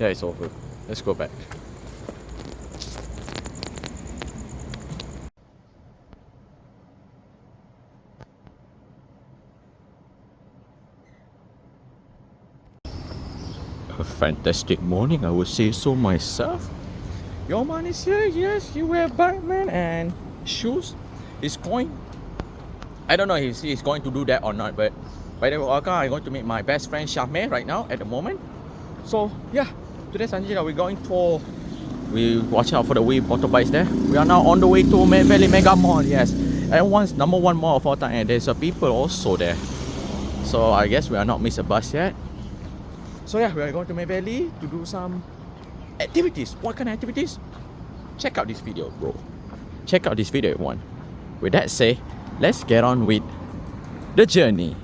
Yeah, it's over. Let's go back. A fantastic morning, I would say so myself. Your man is here, yes, you wear Batman and shoes. He's going. I don't know if he's going to do that or not, but by the way, I'm going to meet my best friend Shahmeh right now at the moment. So yeah, today Sanjira, we're going for. We watch out for the wave motorbikes there. We are now on the way to Valley Mega Mall, yes. And number one mall of all time, and there's people also there. So I guess we are not miss a bus yet. So yeah, we are going to May Valley to do some activities. What kind of activities? Check out this video, bro. Check out this video, everyone. With that said, let's get on with the journey.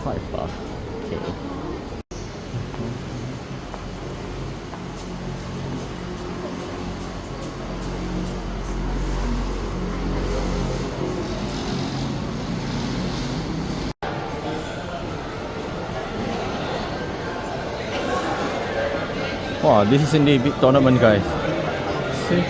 $5. Okay. Wow, this is indeed a big tournament, guys. See?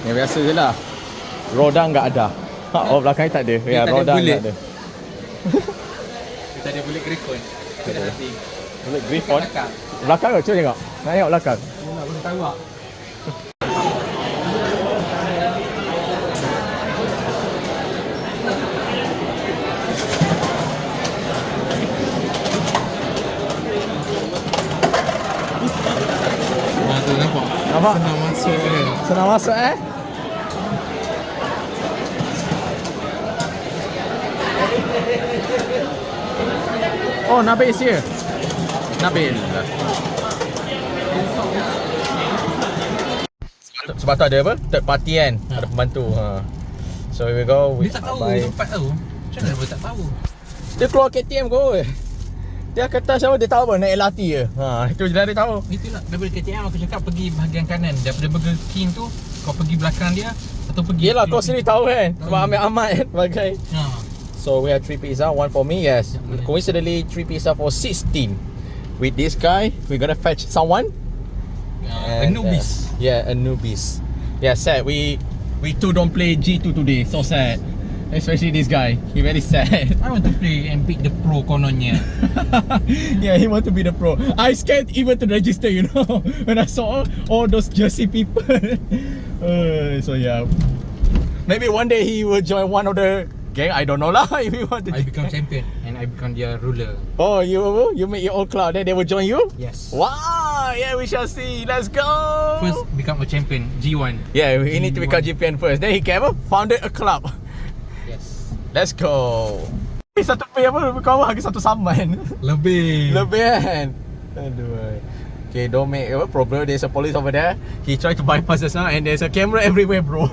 Yang biasa je lah. Roda nggak ada. Oh, belakang tak ada. Ya, roda nggak ada. Kita ada bulik Griffon. Kita ada Bulik Griffon. Belakang ke? Cuba tengok. Nak tengok belakang. nak boleh tahu tak? Tu nampak? Nampak? Senang masuk kan? Senang masuk Oh, Nabil is here. Nabil. Sebab tu ada apa? Third party kan? Ada pembantu. So here we go. Dia tak tahu tempat tahu. Macam mana dia tak tahu? Dia keluar KTM kot. Dia kata siapa dia tahu apa naik LRT je. Itu je lah dia tahu. Itulah daripada KTM aku cakap pergi bahagian kanan. Daripada Burger King tu kau pergi belakang dia atau pergi. Yelah kau sendiri tahu kan. Sebab ambil Ahmad kan bagai. So we have 3 pizza, 1 for me, yes. Coincidentally 3 pizza for 16. With this guy, we're gonna fetch someone. Anubis. Anubis. Yeah, sad. We two don't play G2 today. So sad. Especially this guy. He very sad. I want to play and beat the pro kononnya. Yeah, he want to be the pro. I scared even to register, you know. When I saw all those Jersey people. So yeah. Maybe one day he will join one of the gang. I don't know lah. If you want to. I become champion and I become their ruler. Oh, you make your own club, then they will join you? Yes. Wow, yeah, we shall see. Let's go. First become a champion, G1. Yeah, he need to become champion first. Then he can founded a club. Yes. Let's go. Satu pay apa kawan harga satu saman. Lebih kan. Aduh. Okay, don't make problem. There's a police over there. He try to bypass us now and there's a camera everywhere, bro.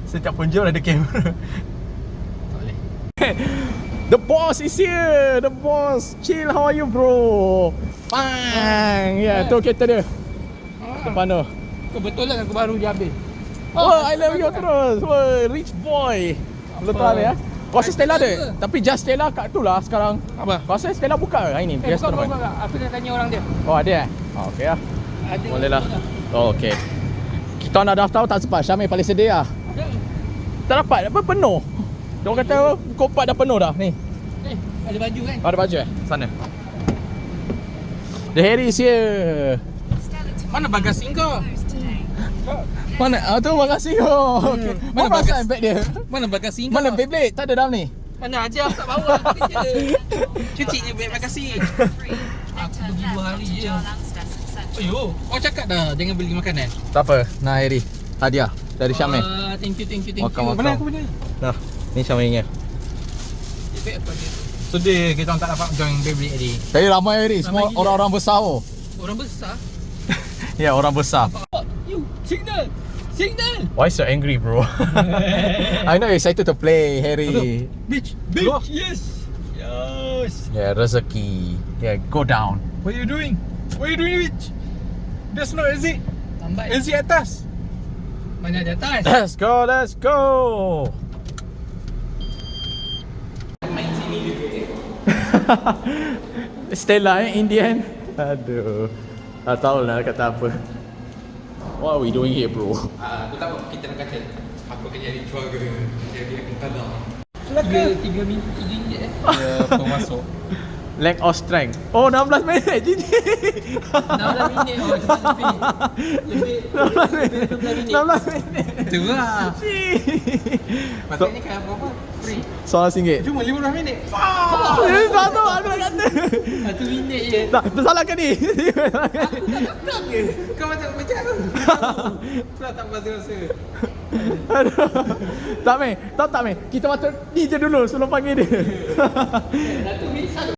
Setiap penjuru ada kamera. The boss is here. The boss. Chill, how are you, bro? Bang. Yeah, tu kereta dia. Depan tu. Kebetulan aku baru je habis. Oh, I love you terus. Oh, rich boy. Betul ya. Kau rasa Stella ada? Tapi just Stella kat tu lah sekarang. Apa? Kau rasa Stella buka ke hari ni? Bukan. Aku dah tanya orang dia. Oh, ada okey lah. Ada. Boleh lah. Oh, okey. Kita nak daftar tak sempat. Syamil paling sedih lah. Tak dapat. Apa penuh? Diorang kata kopak dah penuh dah ni. Ada baju kan? Ada baju Sana. The Harry is here. Mana bagasi kau? Mana? Tu bagasi kau. Okay. Mana bagasi beg dia? Mana bagasi kau? Mana Beyblade? Tak ada dalam ni. Mana aja tak bawa. Cuci je beg bagasi. Aku pergi 2 hari je. Ayo, kau cakap dah jangan beli makanan. Tak apa. Nah, Harry. Hadiah dari Syamil. Thank you. Makan. Mana aku punya? Nah, ni Syamilnya. Beg apa dia? Sedih kita orang tak dapat join Beyblade tadi. Tadi ramai Harry. Semua orang-orang besar oh. Orang besar? Ya, orang besar. You, signal. Why so angry, bro? I know you're excited to play, Harry. Beach, yes. Yeah, rezeki. Yeah, go down. What are you doing, Beach? There's no exit. Exit atas. Mana di atas? Let's go. Main sini dulu je. Stella Indian. Aduh. Tak tahu lah kata apa. What are we doing here, bro? Aku tahu kita nak kata apa akan jadi jual ke dia akan kalah. Silakan 3 minit je masuk. Lack of strength. Oh, 16 minit je. 16 minit cepat lebih 16 minit. Tu lah. Maksudnya kan apa free. RM100. Cuma 15 minit. Tak tahu aku nak kata. 1 minit je. Tak, tersalahkan ni. Kau macam apa? Pula tak rasa. Aduh. Tak meh. Kita patut ni je dulu sebelum panggil dia. 1 minit